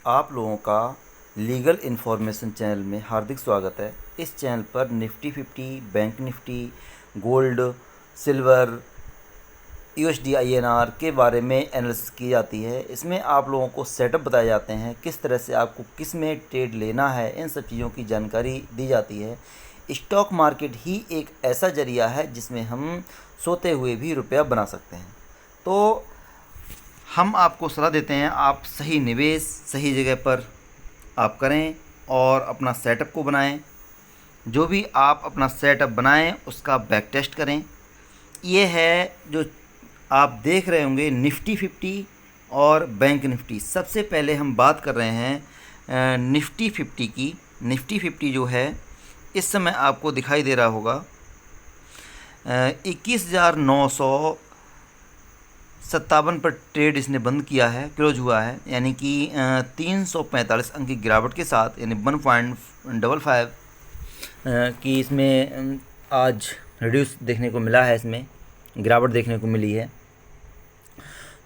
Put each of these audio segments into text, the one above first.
आप लोगों का लीगल इन्फॉर्मेशन चैनल में हार्दिक स्वागत है। इस चैनल पर Nifty 50, bank Nifty, gold, silver, USD INR के बारे में एनालिसिस की जाती है। इसमें आप लोगों को सेटअप बताए जाते हैं, किस तरह से आपको किस में ट्रेड लेना है, इन सब चीज़ों की जानकारी दी जाती है। स्टॉक मार्केट ही एक ऐसा जरिया है जिसमें हम सोते हुए भी रुपया बना सकते हैं। तो हम आपको सलाह देते हैं, आप सही निवेश सही जगह पर आप करें और अपना सेटअप को बनाएं। जो भी आप अपना सेटअप बनाएं उसका बैक टेस्ट करें। ये है जो आप देख रहे होंगे निफ्टी 50 और बैंक निफ्टी। सबसे पहले हम बात कर रहे हैं निफ्टी 50 की। निफ्टी 50 जो है इस समय आपको दिखाई दे रहा होगा 21,957 पर ट्रेड इसने बंद किया है, क्लोज हुआ है, यानी कि 345 अंक की गिरावट के साथ, यानी 1.55 की इसमें आज रिड्यूस देखने को मिला है, इसमें गिरावट देखने को मिली है।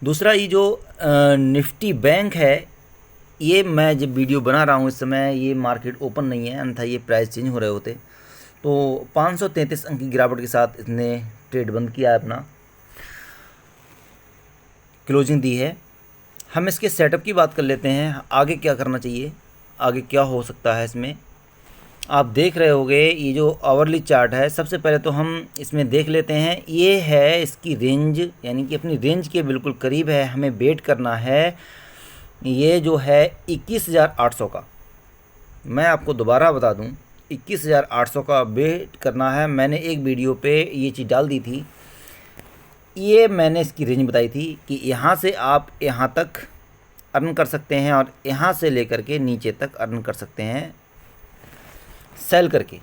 दूसरा ये जो निफ्टी बैंक है, ये मैं जब वीडियो बना रहा हूँ इस समय ये मार्केट ओपन नहीं है, अन्यथा ये प्राइस चेंज हो रहे होते। तो 533 अंक की गिरावट के साथ इसने ट्रेड बंद किया है, अपना क्लोजिंग दी है। हम इसके सेटअप की बात कर लेते हैं, आगे क्या करना चाहिए, आगे क्या हो सकता है। इसमें आप देख रहे होंगे ये जो आवरली चार्ट है, सबसे पहले तो हम इसमें देख लेते हैं। ये है इसकी रेंज, यानी कि अपनी रेंज के बिल्कुल करीब है, हमें वेट करना है। ये जो है 21,800 का, मैं आपको दोबारा बता दूं, 21,800 का वेट करना है। मैंने एक वीडियो पे ये चीज़ डाल दी थी, ये मैंने इसकी रेंज बताई थी कि यहाँ से आप यहाँ तक अर्न कर सकते हैं और यहाँ से लेकर के नीचे तक अर्न कर सकते हैं सेल करके,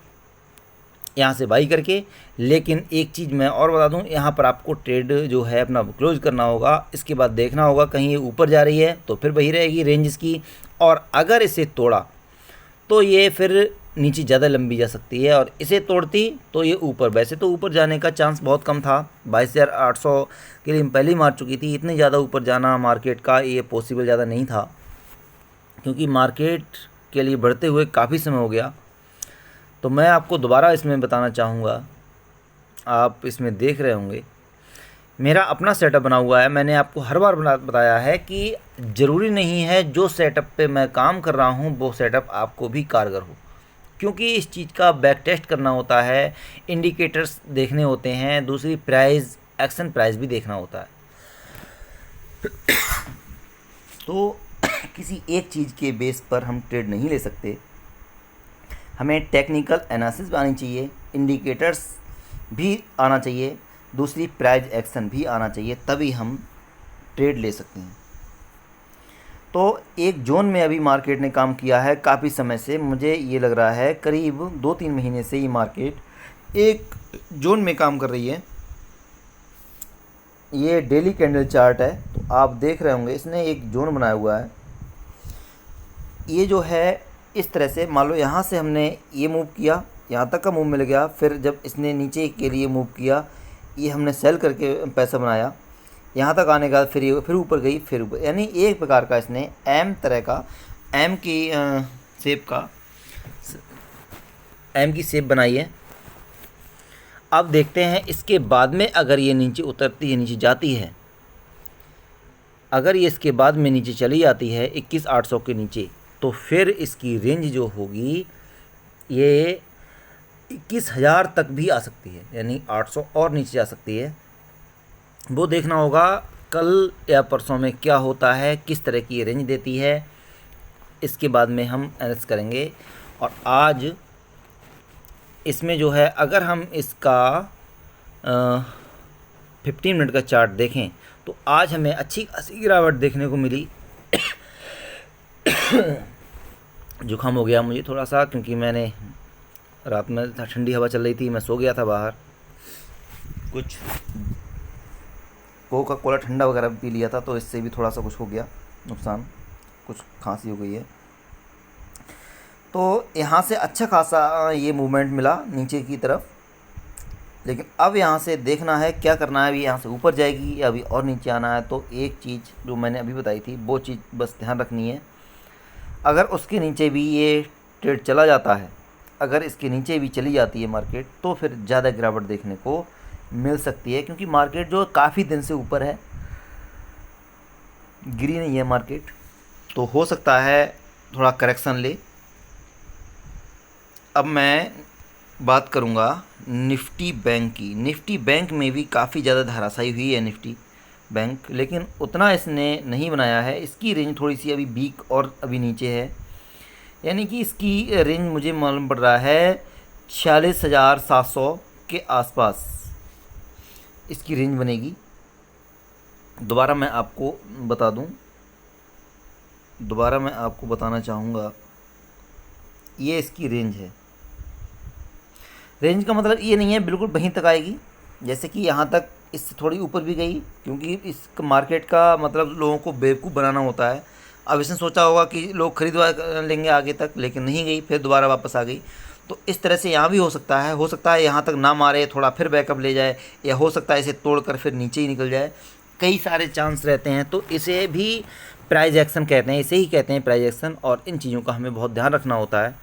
यहाँ से बाई करके। लेकिन एक चीज़ मैं और बता दूं, यहाँ पर आपको ट्रेड जो है अपना क्लोज करना होगा। इसके बाद देखना होगा कहीं ये ऊपर जा रही है तो फिर वही रहेगी रेंज इसकी, और अगर इसे तोड़ा तो ये फिर नीचे ज़्यादा लंबी जा सकती है, और इसे तोड़ती तो ये ऊपर। वैसे तो ऊपर जाने का चांस बहुत कम था, 22,800 के लिए पहले ही मार चुकी थी। इतनी ज़्यादा ऊपर जाना मार्केट का ये पॉसिबल ज़्यादा नहीं था, क्योंकि मार्केट के लिए बढ़ते हुए काफ़ी समय हो गया। तो मैं आपको दोबारा इसमें बताना चाहूँगा, आप इसमें देख रहे होंगे मेरा अपना सेटअप बना हुआ है। मैंने आपको हर बार बताया है कि ज़रूरी नहीं है जो सेटअप पे मैं काम कर रहा हूँ वो सेटअप आपको भी कारगर हो, क्योंकि इस चीज़ का बैक टेस्ट करना होता है, इंडिकेटर्स देखने होते हैं, दूसरी प्राइस एक्शन प्राइस भी देखना होता है। तो किसी एक चीज़ के बेस पर हम ट्रेड नहीं ले सकते, हमें टेक्निकल एनालिसिस भी आनी चाहिए, इंडिकेटर्स भी आना चाहिए, दूसरी प्राइस एक्शन भी आना चाहिए, तभी हम ट्रेड ले सकते हैं। तो एक जोन में अभी मार्केट ने काम किया है काफ़ी समय से, मुझे ये लग रहा है करीब 2-3 महीने से ये मार्केट एक जोन में काम कर रही है। ये डेली कैंडल चार्ट है, तो आप देख रहे होंगे इसने एक जोन बनाया हुआ है। ये जो है इस तरह से, मान लो यहाँ से हमने ये मूव किया, यहाँ तक का मूव मिल गया, फिर जब इसने नीचे के लिए मूव किया, ये हमने सेल करके पैसा बनाया, यहाँ तक आने के बाद फिर ये फिर ऊपर गई, फिर ऊपर, यानी एक प्रकार का इसने एम तरह का, एम की शेप का, एम की शेप बनाई है। अब देखते हैं इसके बाद में अगर ये नीचे उतरती है, नीचे जाती है, अगर ये इसके बाद में नीचे चली जाती है 21,800 के नीचे, तो फिर इसकी रेंज जो होगी ये 21,000 तक भी आ सकती है, यानी 800 और नीचे जा सकती है। वो देखना होगा कल या परसों में क्या होता है, किस तरह की ये रेंज देती है, इसके बाद में हम एनालिसिस करेंगे। और आज इसमें जो है, अगर हम इसका 15 मिनट का चार्ट देखें तो आज हमें अच्छी खासी गिरावट देखने को मिली। जुकाम हो गया मुझे थोड़ा सा, क्योंकि मैंने रात में ठंडी हवा चल रही थी, मैं सो गया था बाहर, कुछ कोका कोला ठंडा वगैरह पी लिया था, तो इससे भी थोड़ा सा कुछ हो गया नुकसान, कुछ खांसी हो गई है। तो यहाँ से अच्छा खासा ये मूवमेंट मिला नीचे की तरफ, लेकिन अब यहाँ से देखना है क्या करना है, अभी यहाँ से ऊपर जाएगी या अभी और नीचे आना है। तो एक चीज़ जो मैंने अभी बताई थी वो चीज़ बस ध्यान रखनी है अगर उसके नीचे भी ये ट्रेड चला जाता है, अगर इसके नीचे भी चली जाती है मार्केट, तो फिर ज़्यादा गिरावट देखने को मिल सकती है, क्योंकि मार्केट जो काफ़ी दिन से ऊपर है, गिरी नहीं है मार्केट, तो हो सकता है थोड़ा करेक्शन ले। अब मैं बात करूंगा निफ्टी बैंक की। निफ्टी बैंक में भी काफ़ी ज़्यादा धराशायी हुई है निफ्टी बैंक, लेकिन उतना इसने नहीं बनाया है। इसकी रेंज थोड़ी सी अभी वीक और अभी नीचे है, यानी कि इसकी रेंज मुझे मालूम पड़ रहा है 46,700 के आसपास इसकी रेंज बनेगी। दोबारा मैं आपको बता दूं, दोबारा मैं आपको बताना चाहूँगा, ये इसकी रेंज है। रेंज का मतलब ये नहीं है बिल्कुल वहीं तक आएगी, जैसे कि यहाँ तक इससे थोड़ी ऊपर भी गई, क्योंकि इस मार्केट का मतलब लोगों को बेवकूफ़ बनाना होता है। अब इसने सोचा होगा कि लोग खरीदवा लेंगे आगे तक, लेकिन नहीं गई, फिर दोबारा वापस आ गई। तो इस तरह से यहाँ भी हो सकता है यहाँ तक ना मारे, थोड़ा फिर बैकअप ले जाए, या हो सकता है इसे तोड़कर फिर नीचे ही निकल जाए। कई सारे चांस रहते हैं, तो इसे भी प्राइस एक्शन कहते हैं, इसे ही कहते हैं प्राइस एक्शन, और इन चीज़ों का हमें बहुत ध्यान रखना होता है।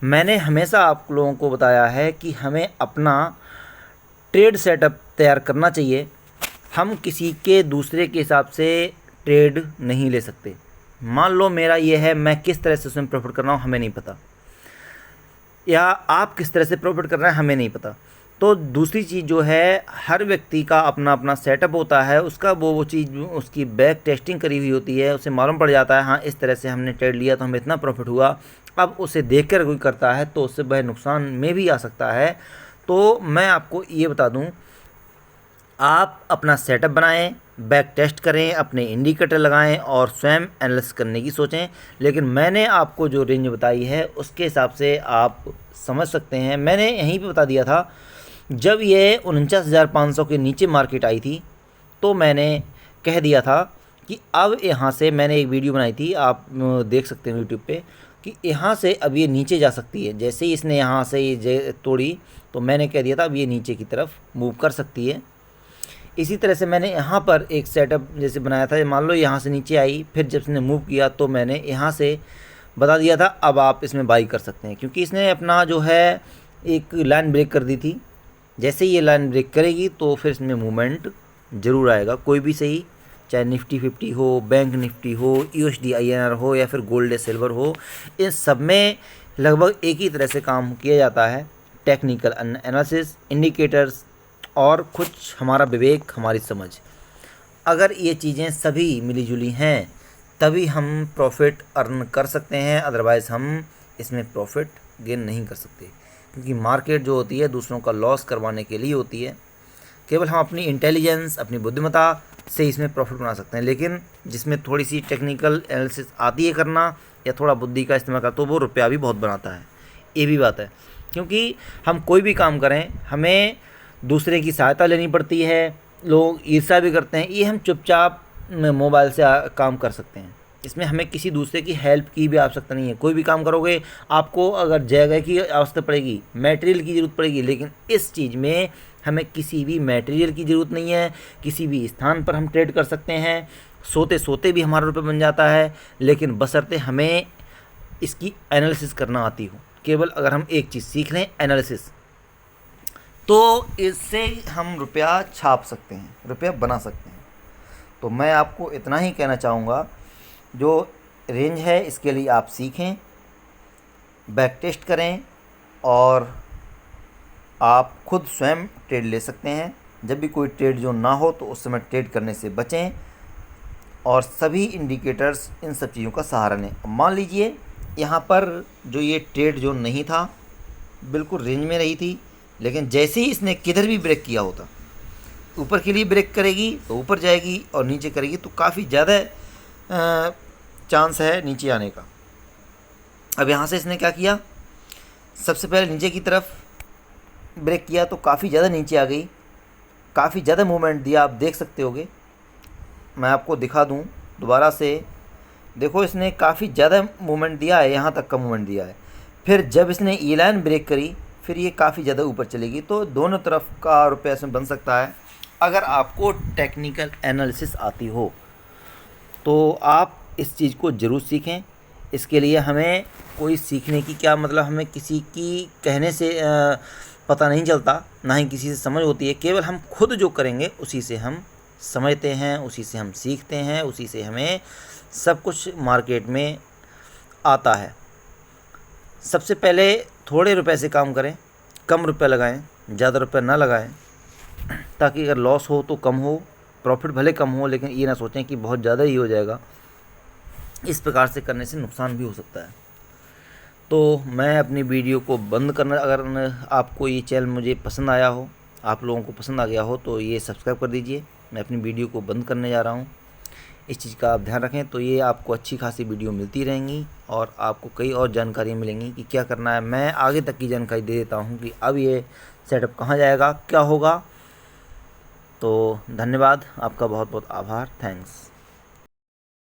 मैंने हमेशा आप लोगों को बताया है कि हमें अपना ट्रेड सेटअप तैयार करना चाहिए। हम किसी के दूसरे के हिसाब से ट्रेड नहीं ले सकते। मान लो मेरा ये है, मैं किस तरह से उसमें प्रॉफिट कर रहा हूँ हमें नहीं पता, या आप किस तरह से प्रॉफिट कर रहे हैं हमें नहीं पता। तो दूसरी चीज़ जो है, हर व्यक्ति का अपना अपना सेटअप होता है, उसका वो चीज़ उसकी बैक टेस्टिंग करी हुई होती है, उसे मालूम पड़ जाता है हाँ इस तरह से हमने ट्रेड लिया तो हमें इतना प्रॉफिट हुआ। अब उसे देखकर कोई करता है तो उससे वह नुकसान में भी आ सकता है। तो मैं आपको ये बता दूं, आप अपना सेटअप बनाएं, बैक टेस्ट करें, अपने इंडिकेटर लगाएं और स्वयं एनालिसिस करने की सोचें। लेकिन मैंने आपको जो रेंज बताई है उसके हिसाब से आप समझ सकते हैं। मैंने यहीं पे बता दिया था, जब ये 49,500 के नीचे मार्केट आई थी तो मैंने कह दिया था कि अब यहाँ से, मैंने एक वीडियो बनाई थी, आप देख सकते हैं यूट्यूब पे, कि यहाँ से अब ये नीचे जा सकती है। जैसे ही इसने यहाँ से ये तोड़ी तो मैंने कह दिया था अब ये नीचे की तरफ मूव कर सकती है। इसी तरह से मैंने यहाँ पर एक सेटअप जैसे बनाया था, मान लो यहाँ से नीचे आई, फिर जब इसने मूव किया तो मैंने यहाँ से बता दिया था अब आप इसमें बाई कर सकते हैं, क्योंकि इसने अपना जो है एक लाइन ब्रेक कर दी थी। जैसे ये लाइन ब्रेक करेगी तो फिर इसमें मूवमेंट ज़रूर आएगा, कोई भी सही, चाहे निफ्टी 50 हो, बैंक निफ्टी हो, USD INR हो, या फिर गोल्ड या सिल्वर हो, इन सब में लगभग एक ही तरह से काम किया जाता है। टेक्निकल एनालिसिस, इंडिकेटर्स और कुछ हमारा विवेक, हमारी समझ, अगर ये चीज़ें सभी मिली जुली हैं तभी हम प्रॉफिट अर्न कर सकते हैं, अदरवाइज़ हम इसमें प्रॉफिट गेन नहीं कर सकते। क्योंकि मार्केट जो होती है दूसरों का लॉस करवाने के लिए होती है। केवल हम अपनी इंटेलिजेंस, अपनी बुद्धिमत्ता से इसमें प्रॉफिट बना सकते हैं, लेकिन जिसमें थोड़ी सी टेक्निकल एनालिसिस आती है करना, या थोड़ा बुद्धि का इस्तेमाल करता, तो वो रुपया भी बहुत बनाता है। ये भी बात है, क्योंकि हम कोई भी काम करें हमें दूसरे की सहायता लेनी पड़ती है, लोग ईर्ष्या भी करते हैं। ये हम चुपचाप मोबाइल से काम कर सकते हैं, इसमें हमें किसी दूसरे की हेल्प की भी आवश्यकता नहीं है। कोई भी काम करोगे आपको अगर जगह की आवश्यकता पड़ेगी, मटेरियल की ज़रूरत पड़ेगी, लेकिन इस चीज़ में हमें किसी भी मटेरियल की ज़रूरत नहीं है। किसी भी स्थान पर हम ट्रेड कर सकते हैं, सोते सोते भी हमारा रुपये बन जाता है, लेकिन बशर्ते हमें इसकी एनालिसिस करना आती हो। केवल अगर हम एक चीज़ सीख लें, एनालिसिस, तो इससे हम रुपया छाप सकते हैं, रुपया बना सकते हैं। तो मैं आपको इतना ही कहना चाहूँगा, जो रेंज है इसके लिए आप सीखें, बैक टेस्ट करें, और आप खुद स्वयं ट्रेड ले सकते हैं। जब भी कोई ट्रेड जो ना हो तो उस समय ट्रेड करने से बचें, और सभी इंडिकेटर्स, इन सब चीज़ों का सहारा लें। मान लीजिए यहाँ पर जो ये ट्रेड जो नहीं था, बिल्कुल रेंज में रही थी, लेकिन जैसे ही इसने किधर भी ब्रेक किया होता, ऊपर के लिए ब्रेक करेगी तो ऊपर जाएगी, और नीचे करेगी तो काफ़ी ज़्यादा चांस है नीचे आने का। अब यहाँ से इसने क्या किया, सबसे पहले नीचे की तरफ ब्रेक किया तो काफ़ी ज़्यादा नीचे आ गई, काफ़ी ज़्यादा मूवमेंट दिया, आप देख सकते होगे। मैं आपको दिखा दूँ दोबारा से, देखो इसने काफ़ी ज़्यादा मूवमेंट दिया है, यहाँ तक का मूवमेंट दिया है। फिर जब इसने ये लाइन ब्रेक करी, फिर ये काफ़ी ज़्यादा ऊपर चलेगी। तो दोनों तरफ का रुपया इसमें बन सकता है, अगर आपको टेक्निकल एनालिसिस आती हो तो आप इस चीज़ को ज़रूर सीखें। इसके लिए हमें कोई सीखने की क्या मतलब, हमें किसी की कहने से पता नहीं चलता, ना ही किसी से समझ होती है। केवल हम खुद जो करेंगे उसी से हम समझते हैं, उसी से हम सीखते हैं, उसी से हमें सब कुछ मार्केट में आता है। सबसे पहले थोड़े रुपए से काम करें, कम रुपए लगाएं, ज़्यादा रुपए ना लगाएं, ताकि अगर लॉस हो तो कम हो, प्रॉफिट भले कम हो, लेकिन ये ना सोचें कि बहुत ज़्यादा ही हो जाएगा। इस प्रकार से करने से नुकसान भी हो सकता है। तो मैं अपनी वीडियो को बंद करना, अगर आपको ये चैनल मुझे पसंद आया हो, आप लोगों को पसंद आ गया हो, तो ये सब्सक्राइब कर दीजिए। मैं अपनी वीडियो को बंद करने जा रहा हूँ। इस चीज़ का आप ध्यान रखें, तो ये आपको अच्छी खासी वीडियो मिलती रहेंगी और आपको कई और जानकारियाँ मिलेंगी कि क्या करना है। मैं आगे तक की जानकारी दे देता हूँ कि अब ये सेटअप कहाँ जाएगा, क्या होगा। तो धन्यवाद, आपका बहुत बहुत आभार, थैंक्स।